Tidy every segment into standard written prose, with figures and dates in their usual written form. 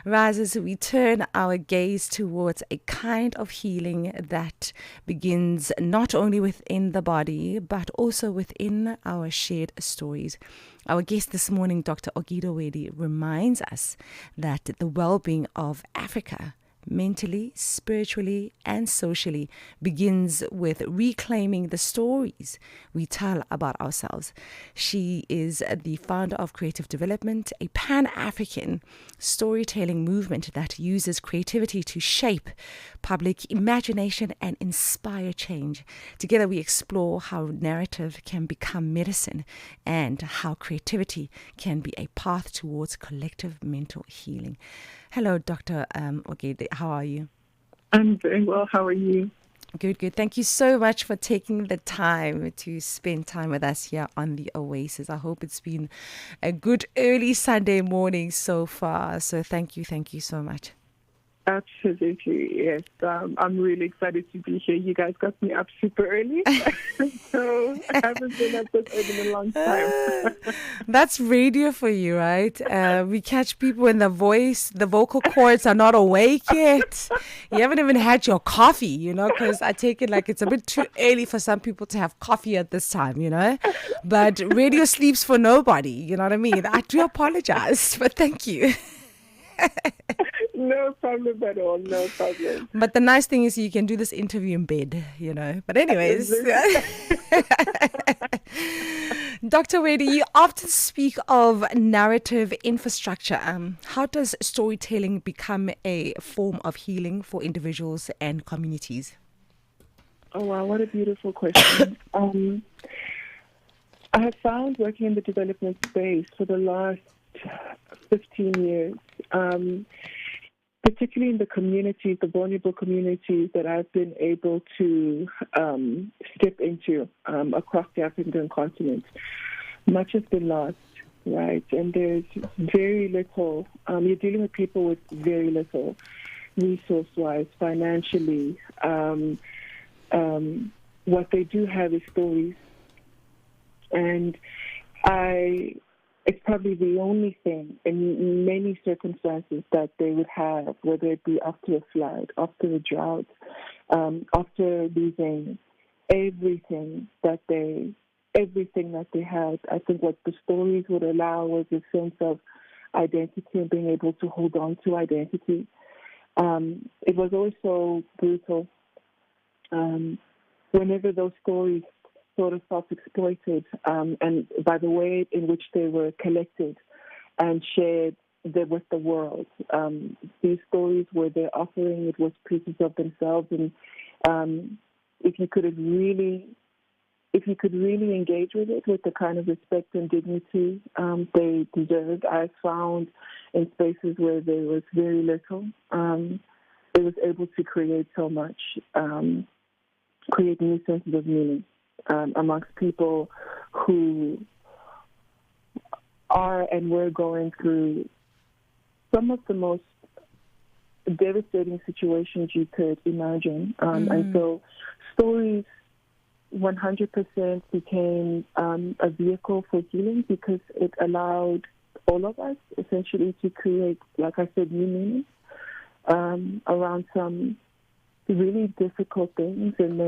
Rise as we turn our gaze towards a kind of healing that begins not only within the body, but also within our shared stories. Our guest this morning, Dr. Okito Wedi, reminds us that the well-being of Africa, mentally, spiritually, and socially, begins with reclaiming the stories we tell about ourselves. She is the founder of Crtve Development, a Pan-African storytelling movement that uses creativity to shape public imagination and inspire change. Together we explore how narrative can become medicine and how creativity can be a path towards collective mental healing. Hello, Dr. Ogede. How are you? I'm very well. How are you? Good, good. Thank you so much for taking the time to spend time with us here on the Oasis. I hope it's been a good early Sunday morning so far. So thank you so much. Absolutely, yes. I'm really excited to be here. You guys got me up super early, so I haven't been up this early in a long time. That's radio for you, right? We catch people when the vocal cords are not awake yet. You haven't even had your coffee, because I take it like it's a bit too early for some people to have coffee at this time, But radio sleeps for nobody, you know what I mean? I do apologize, but thank you. No problem at all. No problem. But the nice thing is you can do this interview in bed, But anyways, Dr. Wedi, you often speak of narrative infrastructure. How does storytelling become a form of healing for individuals and communities? Oh, wow. What a beautiful question. I have found working in the development space for the last 15 years, particularly in the communities, the vulnerable communities that I've been able to step into across the African continent. Much has been lost, right? And there's very little. You're dealing with people with very little, resource-wise, financially. What they do have is stories. And it's probably the only thing in many circumstances that they would have, whether it be after a flood, after a drought, after losing everything that they had. I think what the stories would allow was a sense of identity and being able to hold on to identity. It was always so brutal. Whenever those stories sort of self-exploited, and by the way in which they were collected and shared with the world. These stories were their offering. It was pieces of themselves, and if you could really engage with it with the kind of respect and dignity they deserved, I found in spaces where there was very little, it was able to create so much, create new senses of meaning. Amongst people who are and were going through some of the most devastating situations you could imagine. And so stories 100% became a vehicle for healing because it allowed all of us essentially to create, like I said, new meaning around some really difficult things. And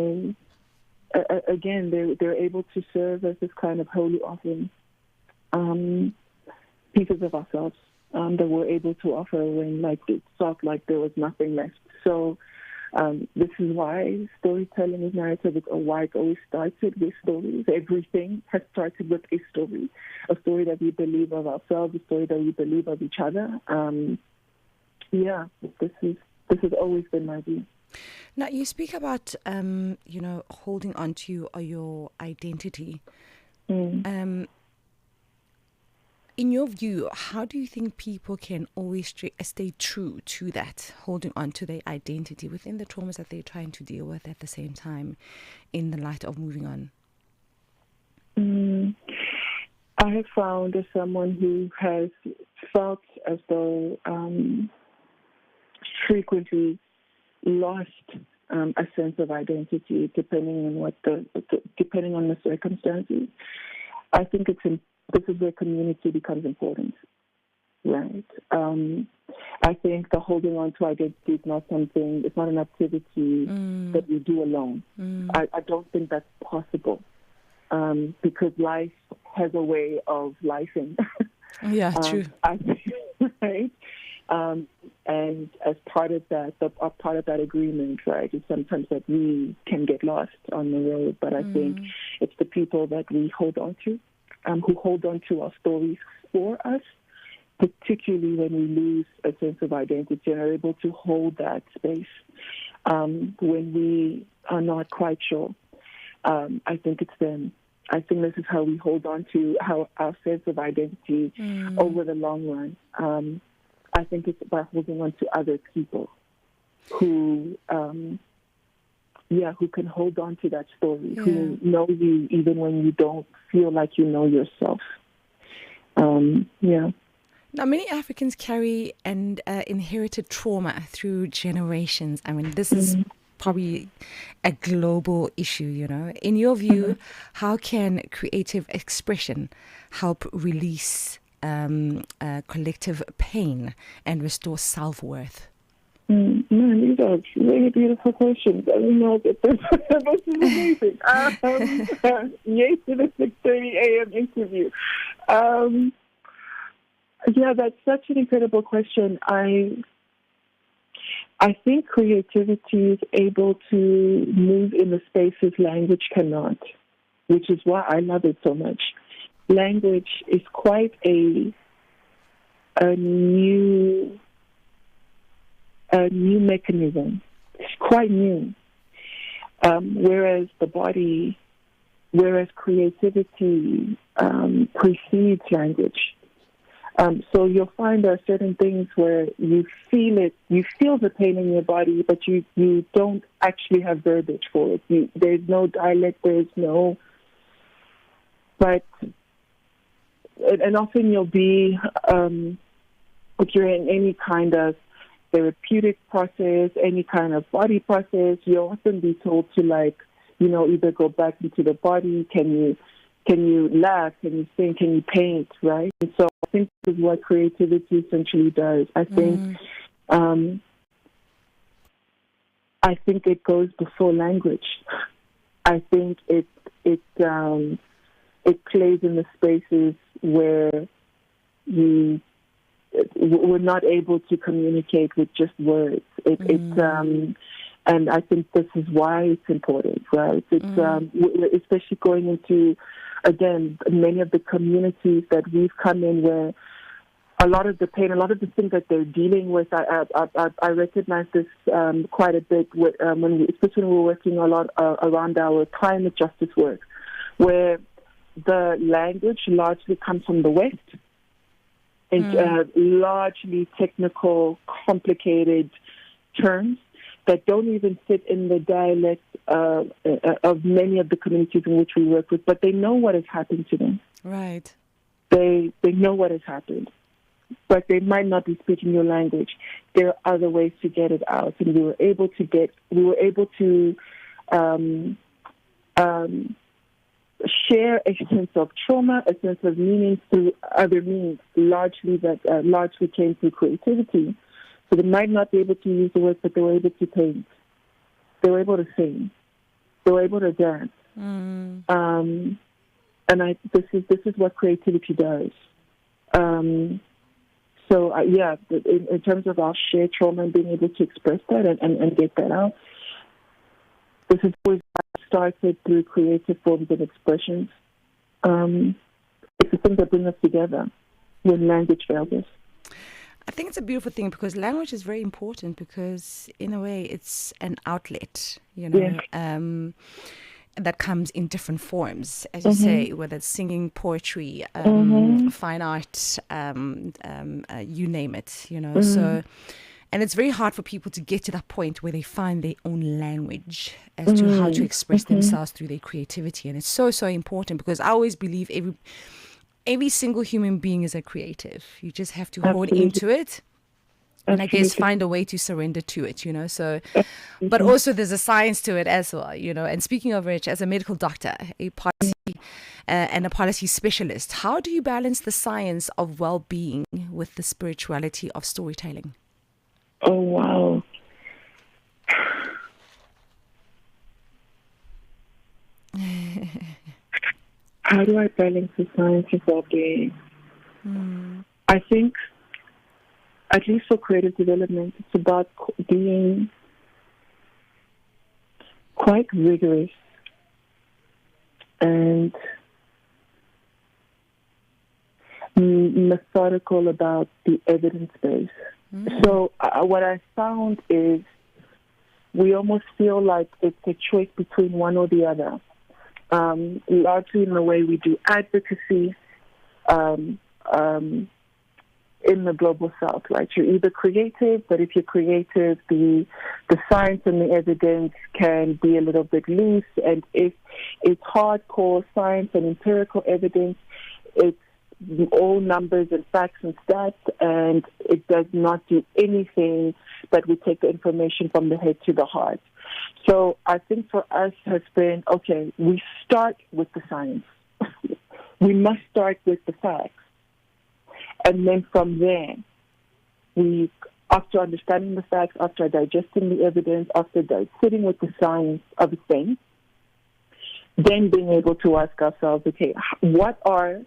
they're able to serve as this kind of holy offering, pieces of ourselves that we're able to offer when it felt like there was nothing left. So this is why storytelling is narrative. It's why it always started with stories. Everything has started with a story that we believe of ourselves, a story that we believe of each other. This has always been my view. Now, you speak about, holding on to your identity. In your view, how do you think people can always stay true to that, holding on to their identity within the traumas that they're trying to deal with at the same time in the light of moving on? I have found as someone who has felt as though frequently lost a sense of identity, depending on the circumstances. I think this is where community becomes important, right? I think the holding on to identity is not something, it's not an activity that we do alone. I don't think that's possible because life has a way of lifing. Yeah, true. I think, right? And as part of that, part of that agreement, right, is sometimes that we can get lost on the road. But I think it's the people that we hold on to, who hold on to our stories for us, particularly when we lose a sense of identity and are able to hold that space when we are not quite sure. I think it's them. I think this is how we hold on to our sense of identity over the long run. I think it's by holding on to other people who can hold on to that story, who know you even when you don't feel like you know yourself. Now, many Africans carry an inherited trauma through generations. I mean, this is probably a global issue, you know. In your view, how can creative expression help release collective pain and restore self-worth? These are really beautiful questions. I don't know that this is amazing. Yes, to the 6:30 a.m. interview. That's such an incredible question. I think creativity is able to move in the spaces language cannot, which is why I love it so much. Language is quite a new mechanism. It's quite new. Whereas creativity precedes language. So you'll find there are certain things where you feel the pain in your body, but you don't actually have verbiage for it. There's no dialect, and often you'll be, if you're in any kind of therapeutic process, any kind of body process, you'll often be told to either go back into the body, can you laugh, can you sing, can you paint, right? And so I think this is what creativity essentially does. I think it goes before language. I think it plays in the spaces where we're not able to communicate with just words. And I think this is why it's important, right? It's especially going into, again, many of the communities that we've come in where a lot of the pain, a lot of the things that they're dealing with, I recognize this quite a bit, especially when we're working a lot around our climate justice work, where the language largely comes from the West, and largely technical, complicated terms that don't even fit in the dialect of many of the communities in which we work with, but they know what has happened to them. Right. They know what has happened, but they might not be speaking your language. There are other ways to get it out, and we were able to share a sense of trauma, a sense of meaning through other means, largely came through creativity. So they might not be able to use the words, but they were able to paint. They were able to sing. They were able to dance. And this is what creativity does. In terms of our shared trauma and being able to express that and get that out, this is always started through creative forms and expressions. It's the thing that brings us together when language fails us. I think it's a beautiful thing because language is very important because, in a way, it's an outlet, that comes in different forms, as you say, whether it's singing, poetry, fine art, you name it, So, and it's very hard for people to get to that point where they find their own language as to how to express themselves through their creativity. And it's so, so important because I always believe every single human being is a creative. You just have to hold into it And I guess Absolutely. find a way to surrender to it, so, but Mhm. also there's a science to it as well, and speaking of which, as a medical doctor, a policy and a policy specialist, how do you balance the science of well-being with the spirituality of storytelling? Oh, wow. How do I balance the science of well-being? I think, at least for creative development, it's about being quite rigorous and methodical about the evidence base. So what I found is we almost feel like it's a choice between one or the other. Largely in the way we do advocacy um, in the global south, right? You're either creative, but if you're creative, the science and the evidence can be a little bit loose. And if it's hardcore science and empirical evidence, it's all numbers and facts and stats, and it does not do anything but we take the information from the head to the heart. So I think for us has been, okay, we start with the science. We must start with the facts. And then from there, we, after understanding the facts, after digesting the evidence, after sitting with the science of a thing, then being able to ask ourselves, okay, what are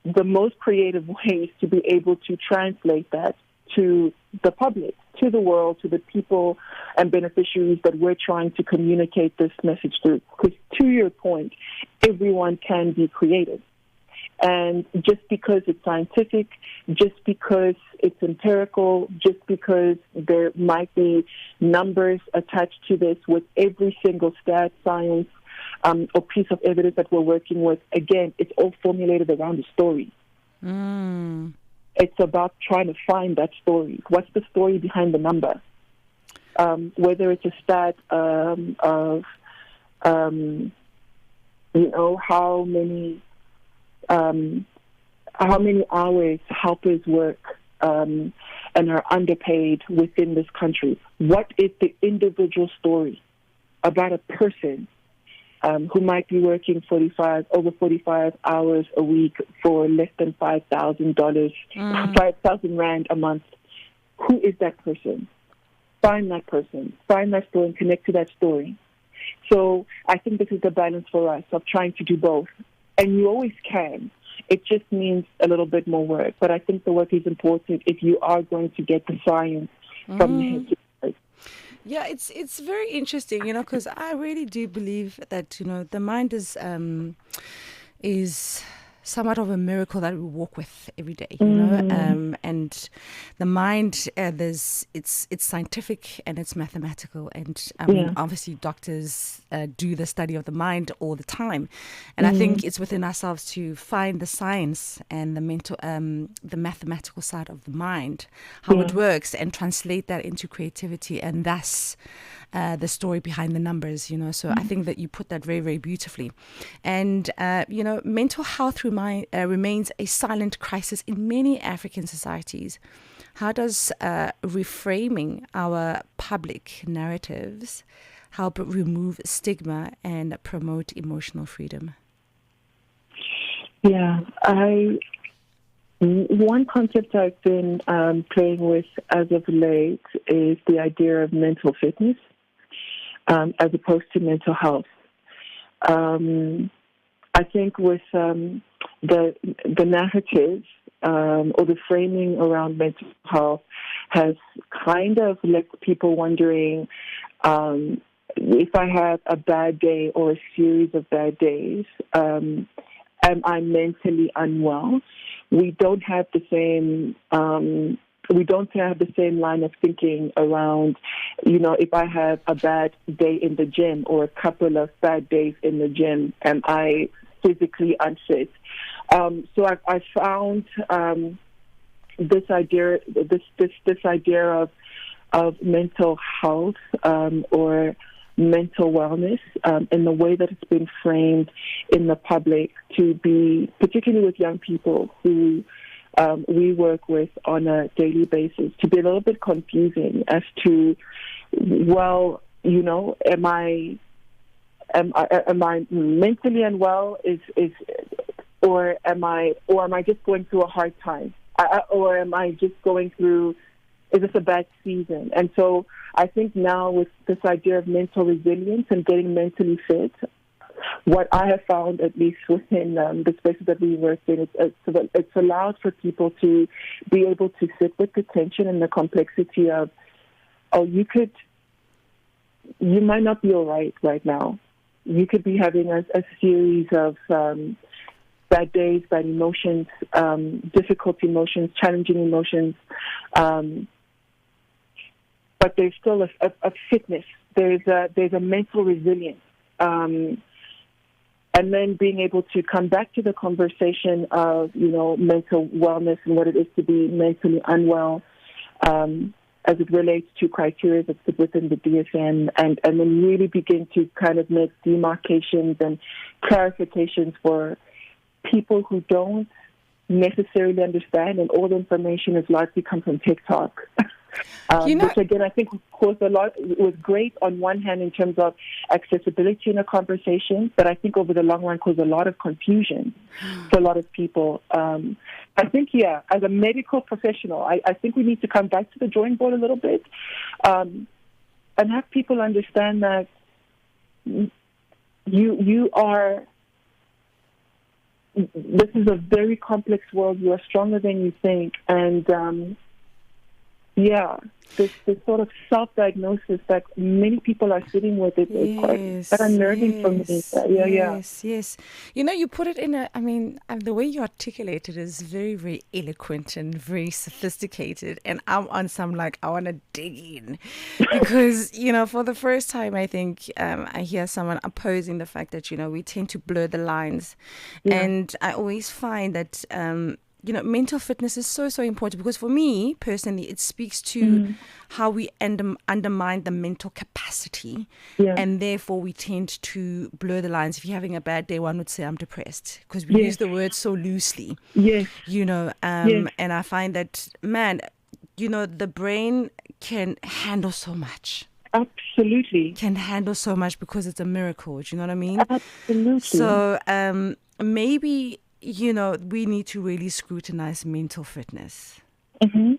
the most creative ways to be able to translate that to the public, to the world, to the people and beneficiaries that we're trying to communicate this message to? Because to your point, everyone can be creative. And just because it's scientific, just because it's empirical, just because there might be numbers attached to this, with every single stat, science, or piece of evidence that we're working with, again, it's all formulated around a story. It's about trying to find that story. What's the story behind the number? Whether it's a stat of, how many hours helpers work and are underpaid within this country. What is the individual story about a person who might be working over 45 hours a week for less than $5,000, 5,000 Rand a month? Who is that person? Find that person, find that story and connect to that story. So I think this is the balance for us of trying to do both. And you always can. It just means a little bit more work. But I think the work is important if you are going to get the science from the head to the heart. Yeah, it's very interesting, because I really do believe that, the mind is somewhat of a miracle that we walk with every day, and the mind, it's scientific and it's mathematical, and I mean, obviously doctors do the study of the mind all the time, and I think it's within ourselves to find the science and the mental, the mathematical side of the mind, how it works, and translate that into creativity, and thus the story behind the numbers, So I think that you put that very, very beautifully. And, mental health remains a silent crisis in many African societies. How does reframing our public narratives help remove stigma and promote emotional freedom? Yeah, one concept I've been playing with as of late is the idea of mental fitness as opposed to mental health. I think with the narrative or the framing around mental health has kind of left people wondering if I have a bad day or a series of bad days, am I mentally unwell? We don't have the same line of thinking around, if I have a bad day in the gym or a couple of bad days in the gym, am I physically unfit? So I found this idea of mental health or mental wellness in the way that it's been framed in the public to be, particularly with young people who we work with on a daily basis to be a little bit confusing as to, well, am I mentally unwell? Or am I just going through a hard time? Or am I just going through? Is this a bad season? And so I think now with this idea of mental resilience and getting mentally fit, what I have found, at least within the spaces that we work in, it's allowed for people to be able to sit with the tension and the complexity of, you might not be all right now. You could be having a series of bad days, bad emotions, difficult emotions, challenging emotions, but there's still a fitness. There's a mental resilience. And then being able to come back to the conversation of, mental wellness and what it is to be mentally unwell, as it relates to criteria that sit within the DSM, and then really begin to kind of make demarcations and clarifications for people who don't necessarily understand, and all the information has largely come from TikTok. Which again, I think caused a lot. It was great on one hand in terms of accessibility in a conversation, but I think over the long run caused a lot of confusion for a lot of people. I think, as a medical professional, I think we need to come back to the drawing board a little bit, and have people understand that you are. This is a very complex world. You are stronger than you think, and this sort of self-diagnosis that many people are sitting with is quite unnerving for me. Yes. You put it in the way you articulate it is very, very eloquent and very sophisticated. And I'm on some, I want to dig in. Because, for the first time, I think I hear someone opposing the fact that, we tend to blur the lines. Yeah. And I always find that... mental fitness is so, so important, because for me personally, it speaks to how we undermine the mental capacity. Yeah. And therefore we tend to blur the lines. If you're having a bad day, one would say I'm depressed, because we use the word so loosely. Yes. And I find that, the brain can handle so much. Absolutely. Can handle so much, because it's a miracle. Do you know what I mean? Absolutely. So maybe... we need to really scrutinize mental fitness. Mm-hmm.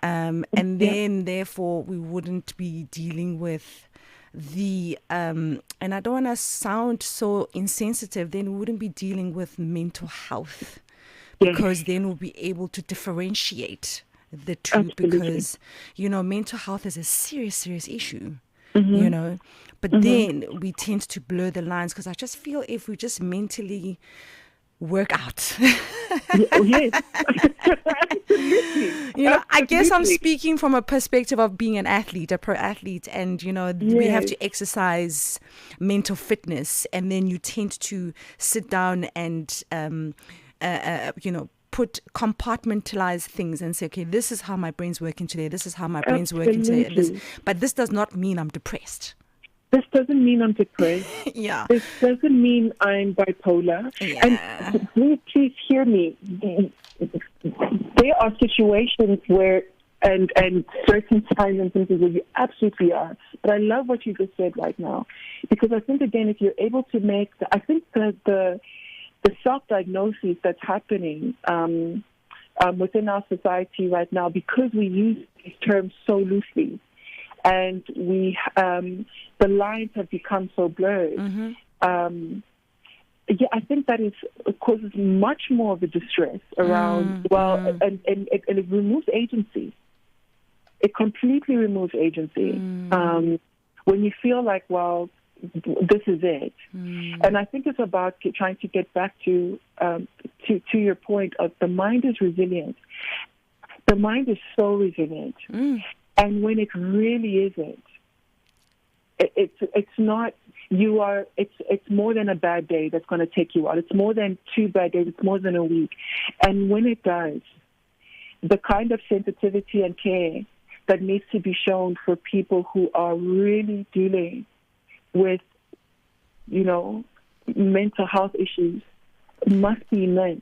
And then, therefore, we wouldn't be dealing with the, and I don't want to sound so insensitive, then we wouldn't be dealing with mental health, because then we'll be able to differentiate the two. Absolutely. Because, mental health is a serious, serious issue. Mm-hmm. But then we tend to blur the lines, because I just feel if we just mentally... work out. Yes. I guess I'm speaking from a perspective of being an athlete, a pro athlete, and we have to exercise mental fitness, and then you tend to sit down and put compartmentalize things and say, okay, this is how my brain's working today, this is how my brain's working today, but this does not mean I'm depressed. This doesn't mean I'm depressed. Yeah. This doesn't mean I'm bipolar. Yeah. And please hear me. There are situations where, and certain times and things where you absolutely are. But I love what you just said right now, because I think, again, if you're able to make, I think the self-diagnosis that's happening within our society right now, because we use these terms so loosely, and we the lines have become so blurred. Mm-hmm. I think that causes much more of a distress around. And it removes agency. It completely removes agency. When you feel like, well, this is it. And I think it's about trying to get back to your point of the mind is resilient. The mind is so resilient. And when it really isn't, it's not, it's more than a bad day that's going to take you out. It's more than 2 bad days. It's more than a week. And when it does, the kind of sensitivity and care that needs to be shown for people who are really dealing with, mental health issues must be immense,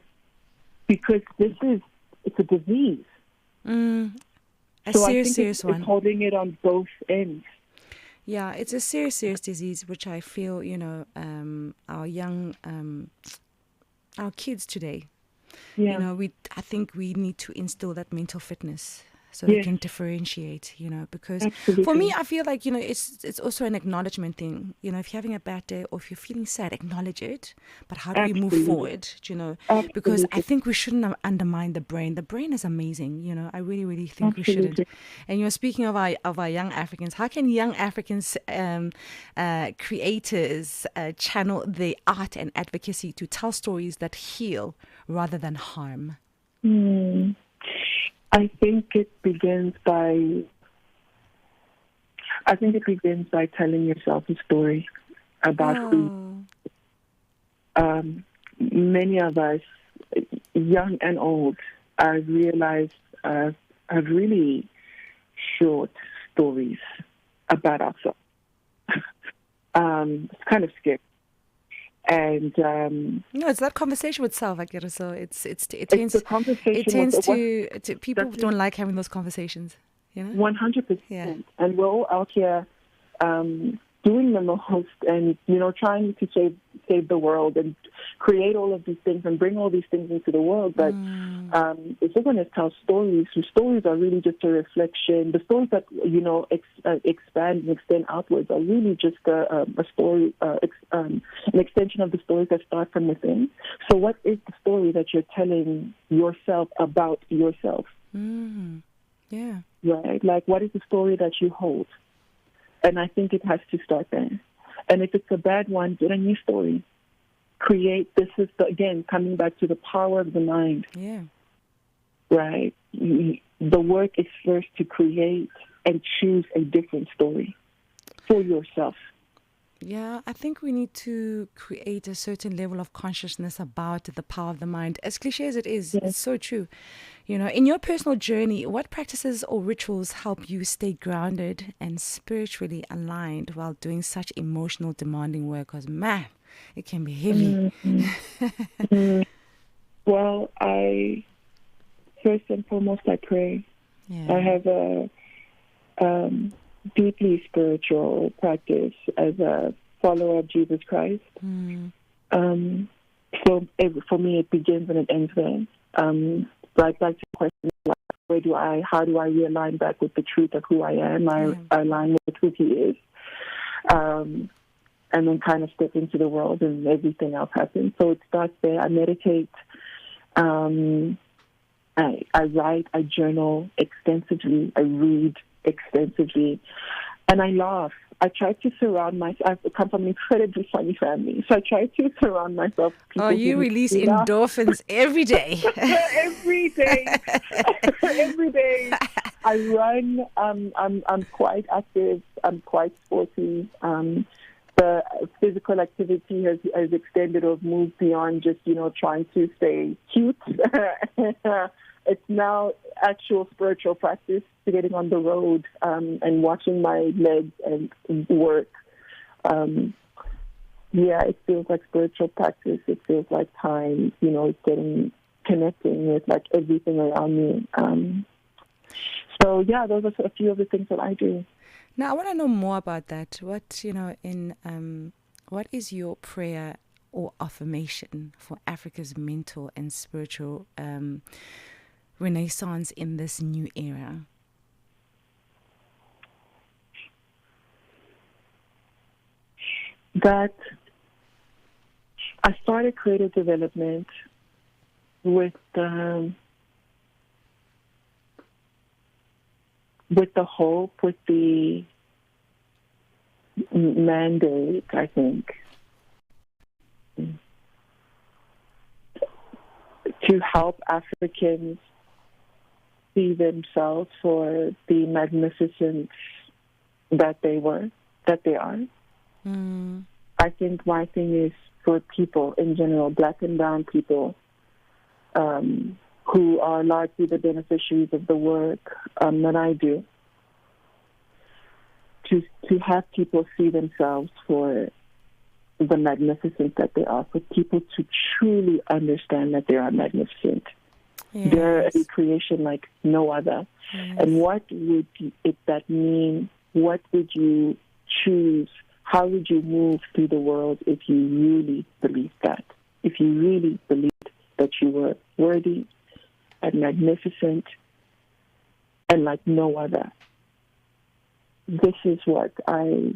because this is it's a disease. A So serious one. It's holding it on both ends. Yeah, it's a serious disease, which I feel, our young, our kids today, Yeah. I think we need to instill that mental fitness so they Yes. can differentiate, because Absolutely. for me, I feel like, it's also an acknowledgement thing. If you're having a bad day or if you're feeling sad, acknowledge it. But how do we move Absolutely. forward, because I think we shouldn't undermine the brain. The brain is amazing, I really, really think we shouldn't. Absolutely. And you're speaking of our young Africans. How can young Africans, creators, channel their art and advocacy to tell stories that heal rather than harm? I think it begins by telling yourself a story about who. Many of us, young and old, I've realized have really short stories about ourselves. It's kind of scary. And it's that conversation with self, I get it. So it it's the conversation. To people don't like having those conversations. 100%. Yeah. And we're all out here doing the most, and trying to save the world and create all of these things and bring all these things into the world. But if we're going to tell stories, the stories are really just a reflection. The stories that expand and extend outwards are really just a story, an extension of the stories that start from within. So, what is the story that you're telling yourself about yourself? Yeah. Right. Like, what is the story that you hold? And I think it has to start there. And if it's a bad one, get a new story. Create. This is, again, coming back to the power of the mind. Yeah. Right? The work is first to create and choose a different story for yourself. Yeah, I think we need to create a certain level of consciousness about the power of the mind. As cliche as it is, It's so true. In your personal journey, what practices or rituals help you stay grounded and spiritually aligned while doing such emotional, demanding work? Because, man, it can be heavy. Well, first and foremost, I pray. Yeah. I have a deeply spiritual practice as a follower of Jesus Christ. So for me, it begins and it ends there. Right back to the question, how do I realign back with the truth of who I am? I align with who He is. And then kind of step into the world and everything else happens. So it starts there. I meditate. I write. I journal extensively. I read extensively. And I laugh. I try to surround myself. I come from an incredibly funny family. So I try to surround myself with people. Oh, you release endorphins every day. Every day. Every day. I run. I'm quite active. I'm quite sporty. The physical activity has extended or moved beyond just, trying to stay cute. It's now actual spiritual practice, getting on the road and watching my legs and work. It feels like spiritual practice. It feels like time, connecting with like everything around me. Those are a few of the things that I do. Now, I want to know more about that. What is your prayer or affirmation for Africa's mental and spiritual renaissance in this new era? That I started Crtve Development with the hope, with the mandate, I think, to help Africans see themselves for the magnificence that they are. I think my thing is for people in general, Black and brown people, who are largely the beneficiaries of the work that I do, to have people see themselves for the magnificence that they are, for people to truly understand that they are magnificent. They're a Yes. creation like no other. Yes. And what would that mean? What would you choose? How would you move through the world if you really believed that? If you really believed that you were worthy and magnificent and like no other? This is what I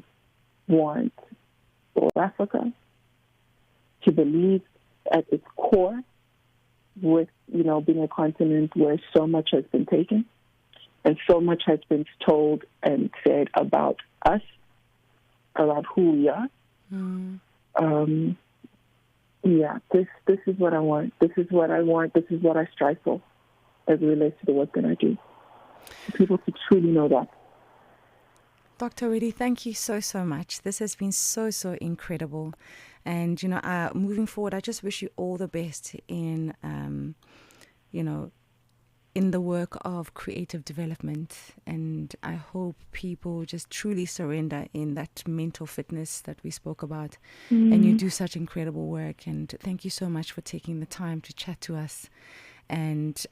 want for Africa to believe at its core, with, being a continent where so much has been taken and so much has been told and said about us, about who we are. This is what I want. This is what I want. This is what I strive for as it relates to the work that I do. For people to truly know that. Dr. Wedi, thank you so, so much. This has been so, so incredible. And, moving forward, I just wish you all the best in, in the work of creative development. And I hope people just truly surrender in that mental fitness that we spoke about. And you do such incredible work. And thank you so much for taking the time to chat to us. And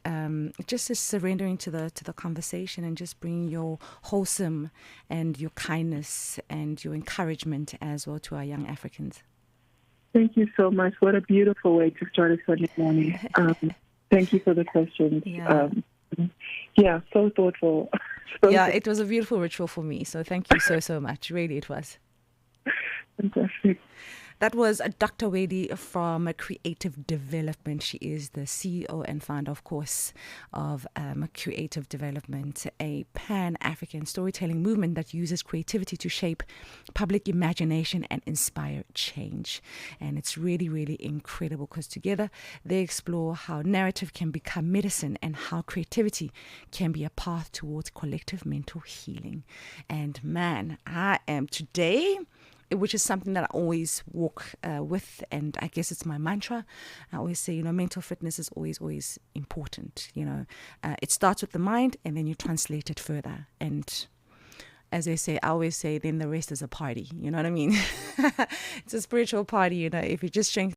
just surrendering to the conversation and just bringing your wholesome and your kindness and your encouragement as well to our young Africans. Thank you so much. What a beautiful way to start a Sunday morning. Thank you for the questions. So thoughtful. It was a beautiful ritual for me. So thank you so, so much. Really, it was. Fantastic. That was Dr. Wedi from Creative Development. She is the CEO and founder, of course, of Creative Development, a Pan-African storytelling movement that uses creativity to shape public imagination and inspire change. And it's really, really incredible because together they explore how narrative can become medicine and how creativity can be a path towards collective mental healing. And man, I am today, which is something that I always walk with, and I guess it's my mantra. I always say, mental fitness is always, always important. It starts with the mind, and then you translate it further. And as they say, I always say, then the rest is a party. You know what I mean? It's a spiritual party. If you just strengthen